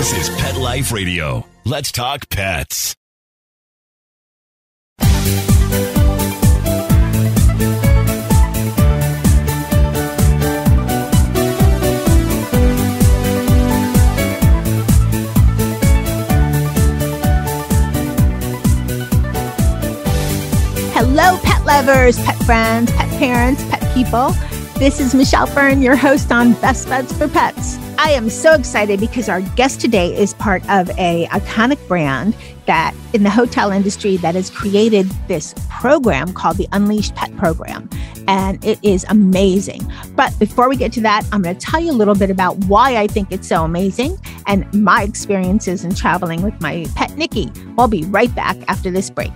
This is Pet Life Radio. Let's talk pets. Hello, pet lovers, pet friends, pet parents, pet people. This is Michelle Byrne, your host on Best Beds for Pets. I am so excited because our guest today is part of an iconic brand that in the hotel industry that has created this program called the Unleashe Pet Program. And it is amazing. But before we get to that, I'm going to tell you a little bit about why I think it's so amazing and my experiences in traveling with my pet, Nikki. I'll be right back after this break.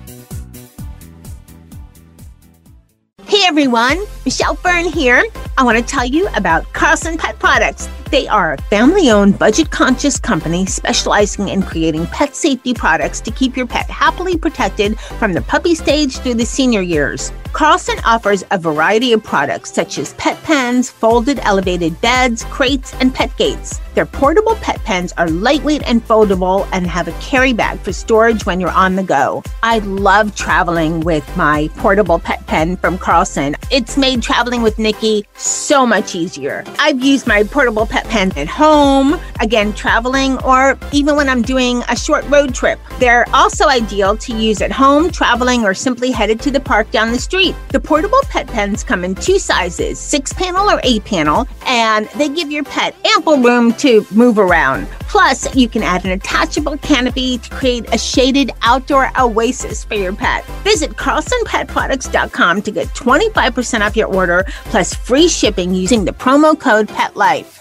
Hey everyone, Michelle Byrne here. I want to tell you about Carlson Pet Products. They are a family-owned, budget-conscious company specializing in creating pet safety products to keep your pet happily protected from the puppy stage through the senior years. Carlson offers a variety of products such as pet pens, folded elevated beds, crates, and pet gates. Their portable pet pens are lightweight and foldable and have a carry bag for storage when you're on the go. I love traveling with my portable pet pen from Carlson. It's made traveling with Nikki so much easier. I've used my portable pet pen at home, again, traveling, or even when I'm doing a short road trip. They're also ideal to use at home, traveling, or simply headed to the park down the street. The portable pet pens come in two sizes, 6-panel or 8-panel, and they give your pet ample room to move around. Plus, you can add an attachable canopy to create a shaded outdoor oasis for your pet. Visit carlsonpetproducts.com to get 25% off your order, plus free shipping using the promo code PETLIFE.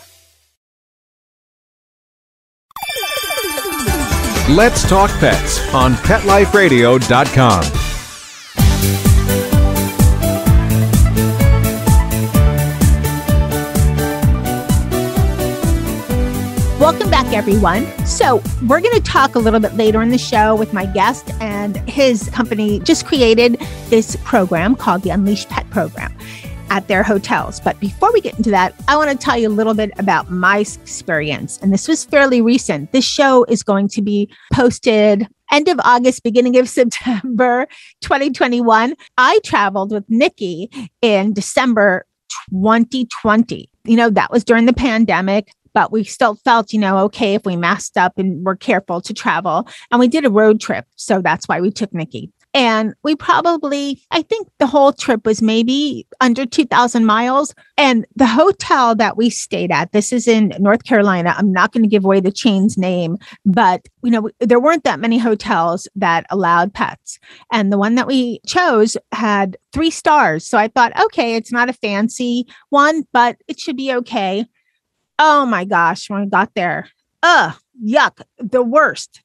Let's Talk Pets on PetLifeRadio.com. Welcome back, everyone. So we're going to talk a little bit later in the show with my guest, and his company just created this program called the Unleashe Pet Program at their hotels. But before we get into that, I want to tell you a little bit about my experience. And this was fairly recent. This show is going to be posted end of August, beginning of September 2021. I traveled with Nikki in December 2020. You know, that was during the pandemic, but we still felt, okay, if we masked up and were careful to travel. And we did a road trip. So that's why we took Nikki. And we probably, I think the whole trip was maybe under 2,000 miles. And the hotel that we stayed at, this is in North Carolina. I'm not going to give away the chain's name, but there weren't that many hotels that allowed pets. And the one that we chose had 3 stars. So I thought, okay, it's not a fancy one, but it should be okay. Oh my gosh, when we got there, yuck, the worst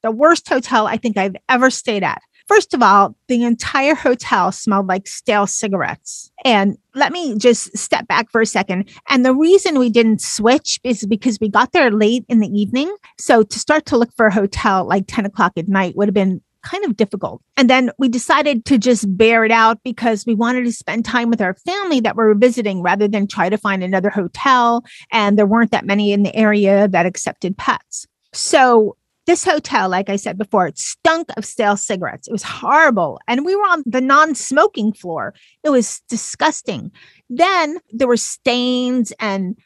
hotel I think I've ever stayed at. First of all, the entire hotel smelled like stale cigarettes. And let me just step back for a second. And the reason we didn't switch is because we got there late in the evening. So to start to look for a hotel like 10 o'clock at night would have been kind of difficult. And then we decided to just bear it out because we wanted to spend time with our family that we were visiting rather than try to find another hotel. And there weren't that many in the area that accepted pets. So this hotel, like I said before, it stunk of stale cigarettes. It was horrible. And we were on the non-smoking floor. It was disgusting. Then there were stains and,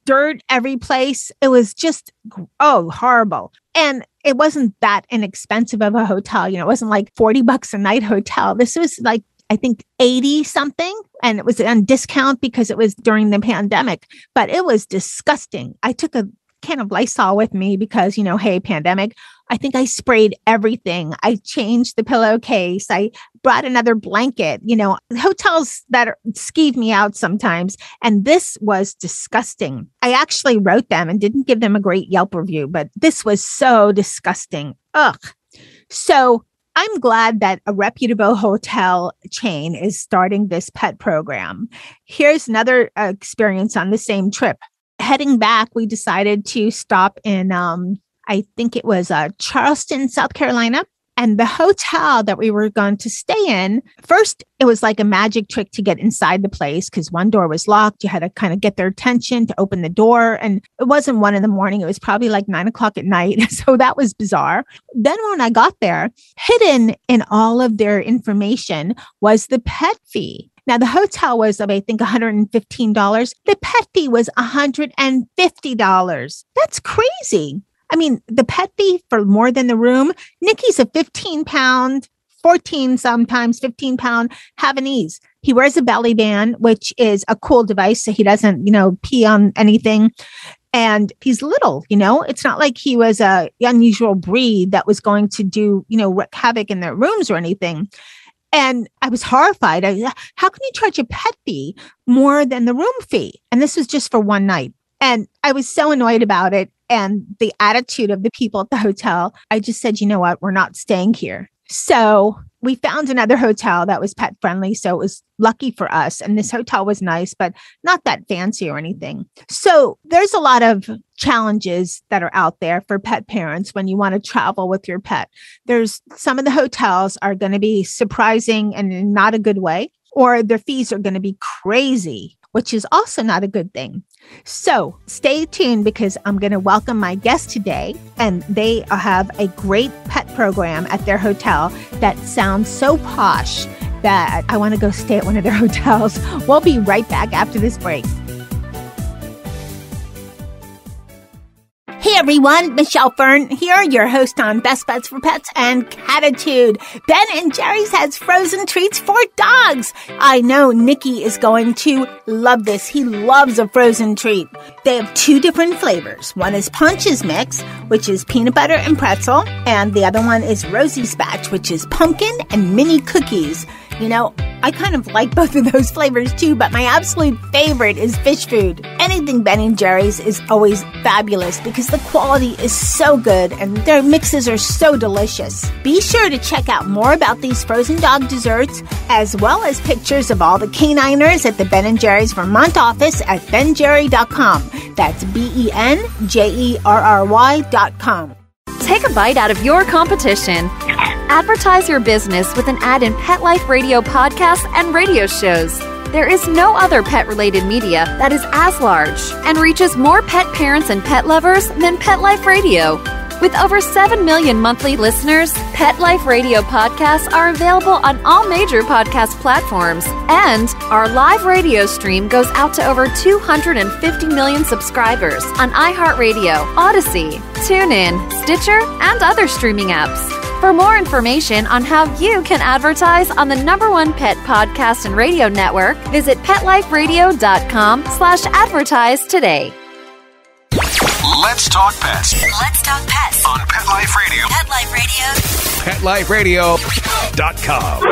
dirt every place. It was just, horrible. And it wasn't that inexpensive of a hotel. It wasn't like $40 a night hotel. This was like, I think 80 something. And it was on discount because it was during the pandemic, but it was disgusting. I took a can of Lysol with me because, hey, pandemic. I think I sprayed everything. I changed the pillowcase. I brought another blanket. Hotels that skeeve me out sometimes. And this was disgusting. I actually wrote them and didn't give them a great Yelp review, but this was so disgusting. Ugh. So I'm glad that a reputable hotel chain is starting this pet program. Here's another experience on the same trip. Heading back, we decided to stop in, I think it was Charleston, South Carolina. And the hotel that we were going to stay in, first, it was like a magic trick to get inside the place because one door was locked. You had to kind of get their attention to open the door. And it wasn't 1 a.m. It was probably like 9 o'clock at night. So that was bizarre. Then when I got there, hidden in all of their information was the pet fee. Now, the hotel was, I think, $115. The pet fee was $150. That's crazy. I mean, the pet fee for more than the room, Nikki's a 15-pound, 14, sometimes 15-pound Havanese. He wears a belly band, which is a cool device. So he doesn't, pee on anything. And he's little, it's not like he was a unusual breed that was going to do, wreak havoc in their rooms or anything. And I was horrified. How can you charge a pet fee more than the room fee? And this was just for one night. And I was so annoyed about it. And the attitude of the people at the hotel, I just said, you know what, we're not staying here. So we found another hotel that was pet friendly. So it was lucky for us. And this hotel was nice, but not that fancy or anything. So there's a lot of challenges that are out there for pet parents when you want to travel with your pet. There's some of the hotels are going to be surprising and in not a good way, or their fees are going to be crazy, which is also not a good thing. So stay tuned because I'm going to welcome my guest today, and they have a great pet program at their hotel that sounds so posh that I want to go stay at one of their hotels. We'll be right back after this break. Hey everyone, Michelle Fern here, your host on Best Bets for Pets and Catitude. Ben and Jerry's has frozen treats for dogs. I know Nikki is going to love this. He loves a frozen treat. They have 2 different flavors. One is Punch's Mix, which is peanut butter and pretzel, and the other one is Rosie's Batch, which is pumpkin and mini cookies. I kind of like both of those flavors too, but my absolute favorite is fish food. Anything Ben & Jerry's is always fabulous because the quality is so good and their mixes are so delicious. Be sure to check out more about these frozen dog desserts as well as pictures of all the caniners at the Ben & Jerry's Vermont office at benjerry.com. That's BENJERRY.com. Take a bite out of your competition. Advertise your business with an ad in Pet Life Radio podcasts and radio shows. There is no other pet-related media that is as large and reaches more pet parents and pet lovers than Pet Life Radio. With over 7 million monthly listeners, Pet Life Radio podcasts are available on all major podcast platforms, and our live radio stream goes out to over 250 million subscribers on iHeartRadio, Odyssey, TuneIn, Stitcher, and other streaming apps. For more information on how you can advertise on the #1 pet podcast and radio network, visit PetLifeRadio.com/advertise today. Let's talk pets Let's talk pets on Pet Life Radio. Pet Life Radio. PetLifeRadio.com.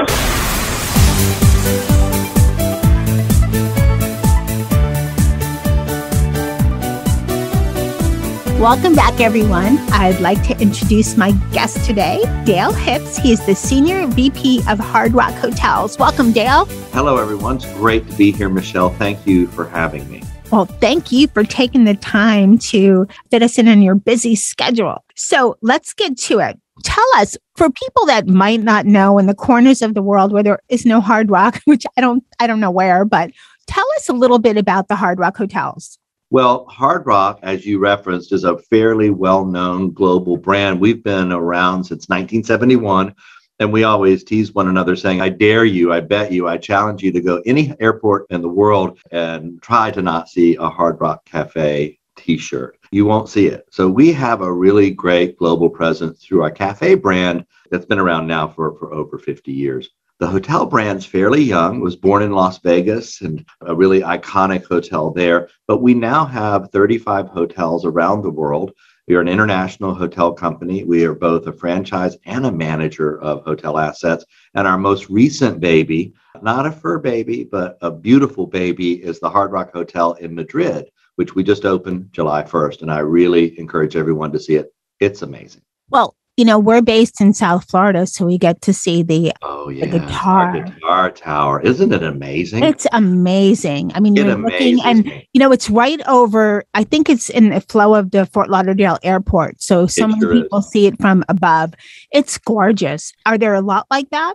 Welcome back, everyone. I'd like to introduce my guest today, Dale Hipps. He is the Senior VP of Hard Rock Hotels. Welcome, Dale. Hello, everyone. It's great to be here, Michelle. Thank you for having me. Well, thank you for taking the time to fit us in on your busy schedule. So let's get to it. Tell us, for people that might not know in the corners of the world where there is no Hard Rock, which I don't know where, but tell us a little bit about the Hard Rock Hotels. Well, Hard Rock, as you referenced, is a fairly well-known global brand. We've been around since 1971, and we always tease one another saying, I dare you, I bet you, I challenge you to go any airport in the world and try to not see a Hard Rock Cafe t-shirt. You won't see it. So we have a really great global presence through our cafe brand that's been around now for over 50 years. The hotel brand's fairly young, was born in Las Vegas and a really iconic hotel there. But we now have 35 hotels around the world. We are an international hotel company. We are both a franchise and a manager of hotel assets. And our most recent baby, not a fur baby, but a beautiful baby, is the Hard Rock Hotel in Madrid, which we just opened July 1st. And I really encourage everyone to see it. It's amazing. Well, we're based in South Florida, so we get to see the Oh, the yeah. Our guitar. guitar tower. Isn't it amazing? It's amazing. I mean, It you're looking amazes and, me. it's right over, I think it's in the flow of the Fort Lauderdale airport. So It many sure is. people see it from above. It's gorgeous. Are there a lot like that?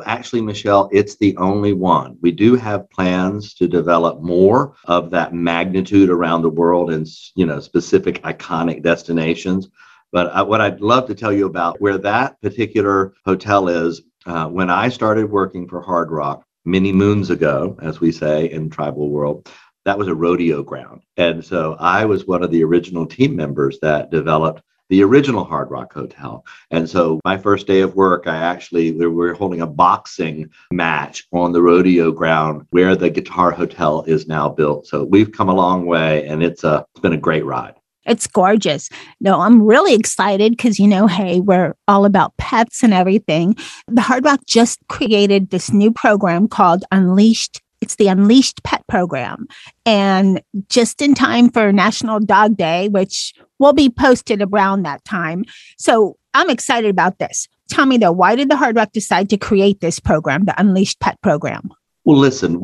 Actually, Michelle, it's the only one. We do have plans to develop more of that magnitude around the world in, specific iconic destinations. But what I'd love to tell you about where that particular hotel is, when I started working for Hard Rock many moons ago, as we say in tribal world, that was a rodeo ground. And so I was one of the original team members that developed the original Hard Rock Hotel. And so my first day of work, we were holding a boxing match on the rodeo ground where the Guitar Hotel is now built. So we've come a long way, and it's been a great ride. It's gorgeous. No, I'm really excited because, hey, we're all about pets and everything. The Hard Rock just created this new program called Unleashed. It's the Unleashed Pet Program. And just in time for National Dog Day, which will be posted around that time. So I'm excited about this. Tell me though, why did the Hard Rock decide to create this program, the Unleashed Pet Program? Well, listen,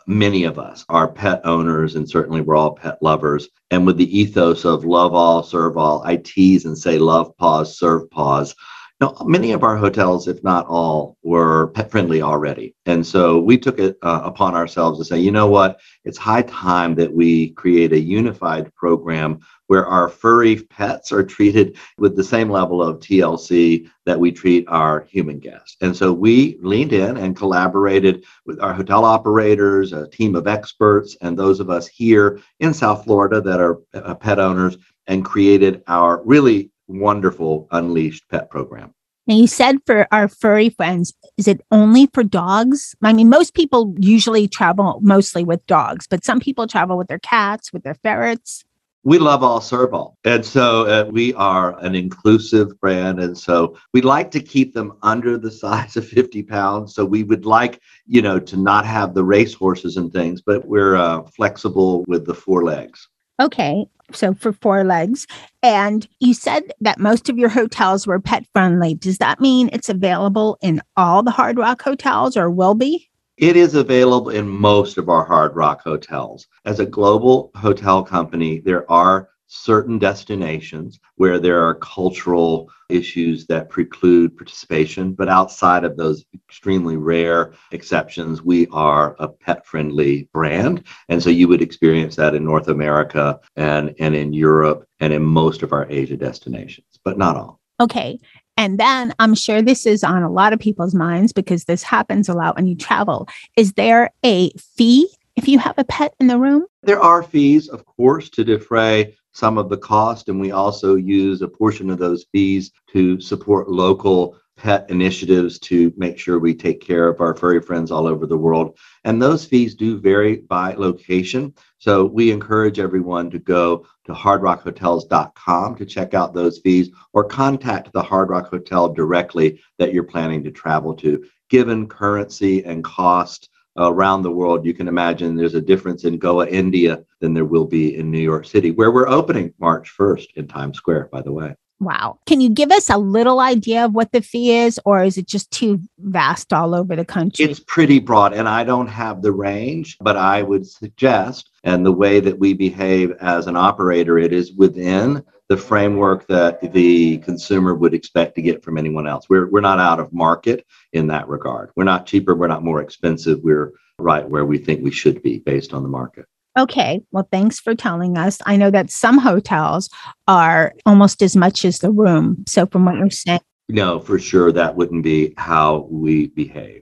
many of us are pet owners, and certainly we're all pet lovers. And with the ethos of love all, serve all, I tease and say love paws, serve paws. Now, many of our hotels, if not all, were pet friendly already. And so we took it upon ourselves to say, you know what, it's high time that we create a unified program where our furry pets are treated with the same level of TLC that we treat our human guests. And so we leaned in and collaborated with our hotel operators, a team of experts, and those of us here in South Florida that are pet owners, and created our really wonderful Unleashed Pet Program. Now, you said for our furry friends, is it only for dogs? I mean, most people usually travel mostly with dogs, but some people travel with their cats, with their ferrets. We love all, serve all. And so we are an inclusive brand. And so we like to keep them under the size of 50 pounds. So we would like, to not have the race horses and things, but we're flexible with the 4 legs. Okay. So for 4 legs. And you said that most of your hotels were pet friendly. Does that mean it's available in all the Hard Rock hotels, or will be? It is available in most of our Hard Rock hotels. As a global hotel company, there are certain destinations where there are cultural issues that preclude participation. But outside of those extremely rare exceptions, we are a pet-friendly brand. And so you would experience that in North America and in Europe and in most of our Asia destinations, but not all. Okay. And then I'm sure this is on a lot of people's minds because this happens a lot when you travel. Is there a fee if you have a pet in the room? There are fees, of course, to defray some of the cost. And we also use a portion of those fees to support local pet initiatives to make sure we take care of our furry friends all over the world. And those fees do vary by location. So we encourage everyone to go to hardrockhotels.com to check out those fees, or contact the Hard Rock Hotel directly that you're planning to travel to. Given currency and cost around the world, you can imagine there's a difference in Goa, India than there will be in New York City, where we're opening March 1st in Times Square, by the way. Wow. Can you give us a little idea of what the fee is, or is it just too vast all over the country? It's pretty broad, and I don't have the range, but I would suggest, and the way that we behave as an operator, it is within the framework that the consumer would expect to get from anyone else. We're not out of market in that regard. We're not cheaper. We're not more expensive. We're right where we think we should be based on the market. Okay. Well, thanks for telling us. I know that some hotels are almost as much as the room. So from what you're saying. No, for sure. That wouldn't be how we behave.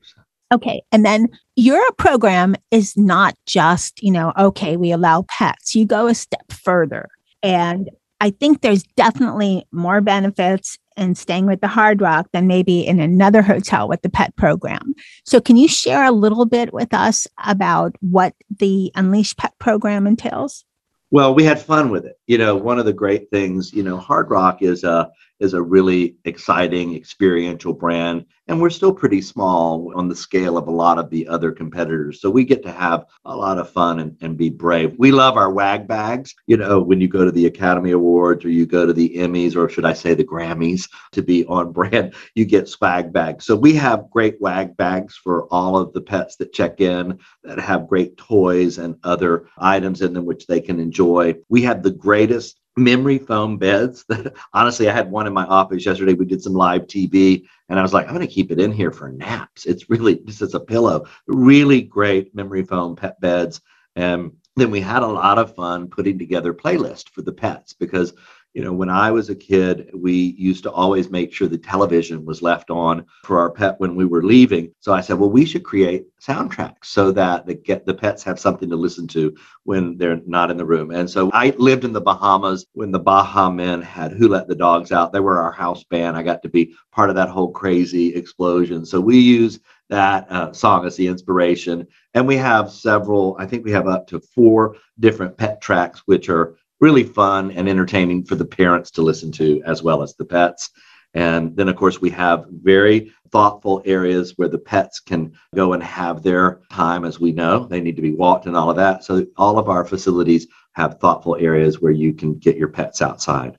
Okay. And then your program is not just, okay, we allow pets. You go a step further. And I think there's definitely more benefits in staying with the Hard Rock than maybe in another hotel with the pet program. So can you share a little bit with us about what the Unleashed Pet Program entails? Well, we had fun with it. One of the great things, Hard Rock is a is a really exciting experiential brand. And we're still pretty small on the scale of a lot of the other competitors. So we get to have a lot of fun and be brave. We love our WAG bags. You know, when you go to the Academy Awards or you go to the Emmys, or should I say the Grammys, to be on brand, you get swag bags. So we have great WAG bags for all of the pets that check in that have great toys and other items in them which they can enjoy. We have the greatest memory foam beds that honestly, I had one in my office yesterday. We did some live TV and I was like, I'm going to keep it in here for naps. It's really just as a pillow. Really great memory foam pet beds. And then we had a lot of fun putting together playlists for the pets because, you know, when I was a kid, we used to always make sure the television was left on for our pet when we were leaving. So I said, well, we should create soundtracks so that the pets have something to listen to when they're not in the room. And so I lived in the Bahamas when the Baha Men had Who Let the Dogs Out. They were our house band. I got to be part of that whole crazy explosion. So we use that song as the inspiration. And we have several, I think we have up to 4 different pet tracks, which are really fun and entertaining for the parents to listen to as well as the pets. And then, of course, we have very thoughtful areas where the pets can go and have their time. As we know, they need to be walked and all of that. So all of our facilities have thoughtful areas where you can get your pets outside.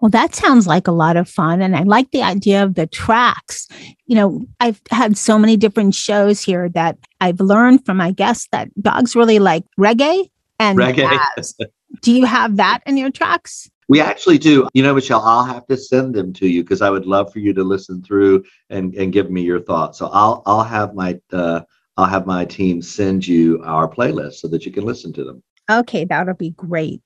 Well, that sounds like a lot of fun. And I like the idea of the tracks. You know, I've had so many different shows here that I've learned from my guests that dogs really like reggae and jazz. Do you have that in your tracks? We actually do. You know, Michelle, I'll have to send them to you because I would love for you to listen through and give me your thoughts. So I'll have my team send you our playlist so that you can listen to them. Okay, that'll be great.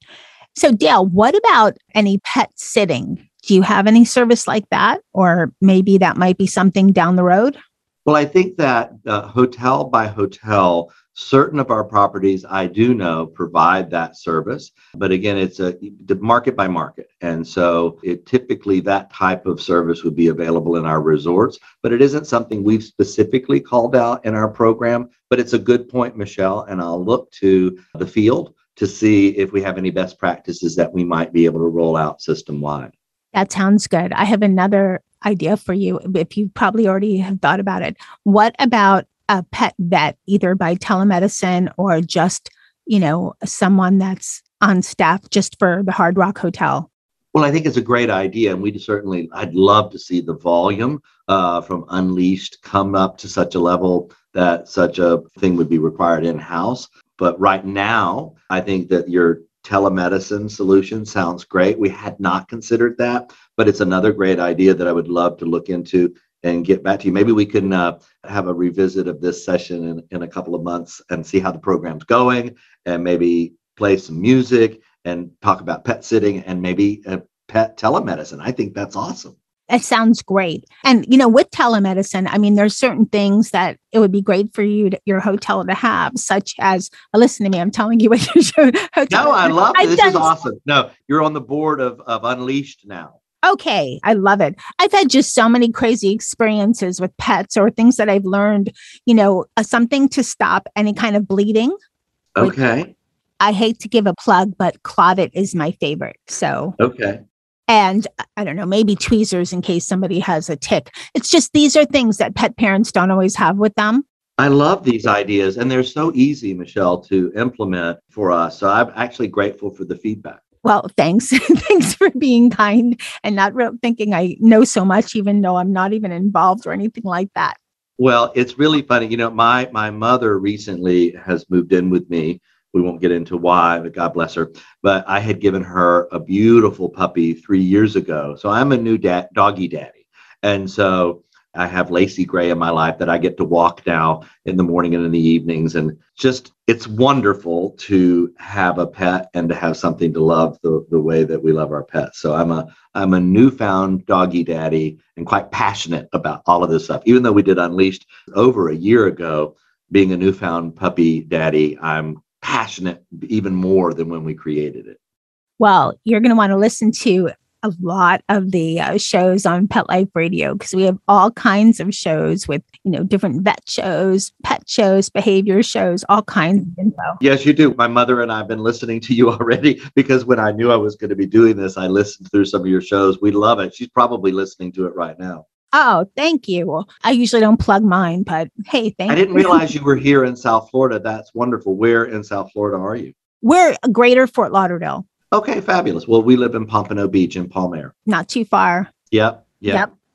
So Dale, what about any pet sitting? Do you have any service like that? Or maybe that might be something down the road? Well, I think that hotel by hotel, certain of our properties, I do know, provide that service. But again, it's a market by market. And so typically that type of service would be available in our resorts, but it isn't something we've specifically called out in our program. But it's a good point, Michelle, and I'll look to the field to see if we have any best practices that we might be able to roll out system-wide. That sounds good. I have another idea for you, if you probably already have thought about it. What about a pet vet, either by telemedicine or just, you know, someone that's on staff just for the Hard Rock Hotel? Well, I think it's a great idea. And I'd love to see the volume from Unleashed come up to such a level that such a thing would be required in-house. But right now, I think that your telemedicine solution sounds great. We had not considered that, but it's another great idea that I would love to look into and get back to you. Maybe we can have a revisit of this session in a couple of months and see how the program's going, and maybe play some music and talk about pet sitting and maybe pet telemedicine. I think that's awesome. That sounds great. And, you know, with telemedicine, I mean, there's certain things that it would be great for your hotel to have, such as, listen to me, I'm telling you what your hotel. No, I love it. This is awesome. No, you're on the board of Unleashed now. Okay. I love it. I've had just so many crazy experiences with pets or things that I've learned, you know, something to stop any kind of bleeding. Okay. I hate to give a plug, but Clotted is my favorite. So. Okay. And I don't know, maybe tweezers in case somebody has a tick. It's just, these are things that pet parents don't always have with them. I love these ideas, and they're so easy, Michelle, to implement for us. So I'm actually grateful for the feedback. Well, thanks. Thanks for being kind and not thinking I know so much, even though I'm not even involved or anything like that. Well, it's really funny. You know, my mother recently has moved in with me. We won't get into why, but God bless her. But I had given her a beautiful puppy 3 years ago. So I'm a new doggy daddy. And so I have Lacey Gray in my life that I get to walk now in the morning and in the evenings. And just, it's wonderful to have a pet and to have something to love the way that we love our pets. So I'm a newfound doggy daddy and quite passionate about all of this stuff. Even though we did Unleashed over a year ago, being a newfound puppy daddy, I'm passionate even more than when we created it. Well, you're going to want to listen to a lot of the shows on Pet Life Radio because we have all kinds of shows with, different vet shows, pet shows, behavior shows, all kinds of info. Yes, you do. My mother and I have been listening to you already because when I knew I was going to be doing this, I listened through some of your shows. We love it. She's probably listening to it right now. Oh, thank you. Well, I usually don't plug mine, but hey, thank you. I didn't realize you were here in South Florida. That's wonderful. Where in South Florida are you? We're Greater Fort Lauderdale. Okay, fabulous. Well, we live in Pompano Beach in Palm Not too far. Yep.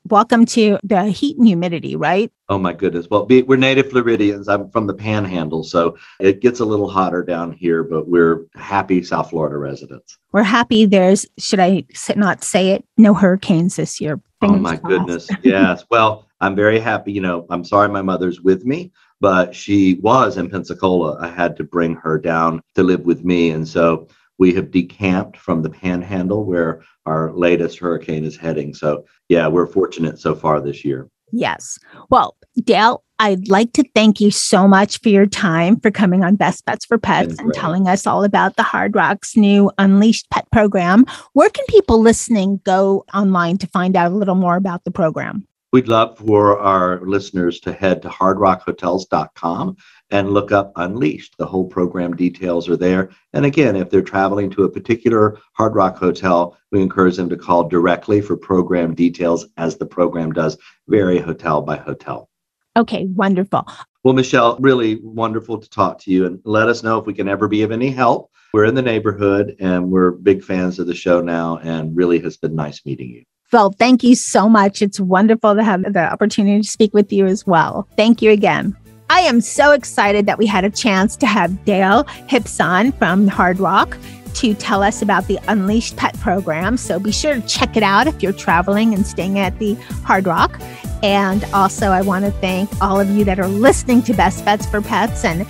Welcome to the heat and humidity, right? Oh, my goodness. Well, we're native Floridians. I'm from the Panhandle, so it gets a little hotter down here, but we're happy South Florida residents. We're happy there's, should I not say it, no hurricanes this year. Oh, my goodness. Yes. Well, I'm very happy. I'm sorry my mother's with me, but she was in Pensacola. I had to bring her down to live with me. And so we have decamped from the Panhandle where our latest hurricane is heading. So, yeah, we're fortunate so far this year. Yes. Well, Dale, I'd like to thank you so much for your time for coming on Best Bets for Pets and telling us all about the Hard Rock's new Unleashed pet program. Where can people listening go online to find out a little more about the program? We'd love for our listeners to head to hardrockhotels.com and look up Unleashed. The whole program details are there. And again, if they're traveling to a particular Hard Rock hotel, we encourage them to call directly for program details as the program does vary hotel by hotel. Okay, wonderful. Well, Michelle, really wonderful to talk to you and let us know if we can ever be of any help. We're in the neighborhood and we're big fans of the show now and really has been nice meeting you. Well, thank you so much. It's wonderful to have the opportunity to speak with you as well. Thank you again. I am so excited that we had a chance to have Dale Hipson from Hard Rock to tell us about the Unleashed Pet program. So be sure to check it out if you're traveling and staying at the Hard Rock. And also, I want to thank all of you that are listening to Best Bets for Pets and,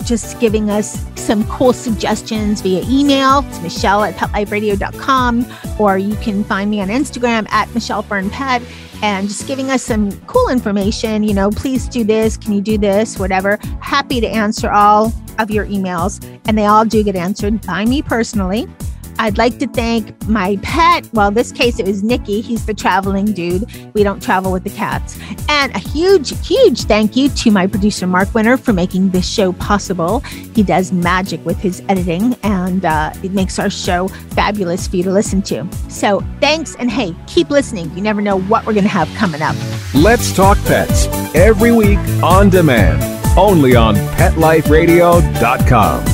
just giving us some cool suggestions via email to michelle@petliferadio.com, or you can find me on Instagram @MichelleFernPet and just giving us some cool information. Please do this. Can you do this? Whatever. Happy to answer all of your emails, and they all do get answered by me personally. I'd like to thank my pet. Well, this case, it was Nikki. He's the traveling dude. We don't travel with the cats. And a huge, huge thank you to my producer, Mark Winter, for making this show possible. He does magic with his editing, and it makes our show fabulous for you to listen to. So thanks, and hey, keep listening. You never know what we're going to have coming up. Let's Talk Pets, every week on demand, only on PetLifeRadio.com.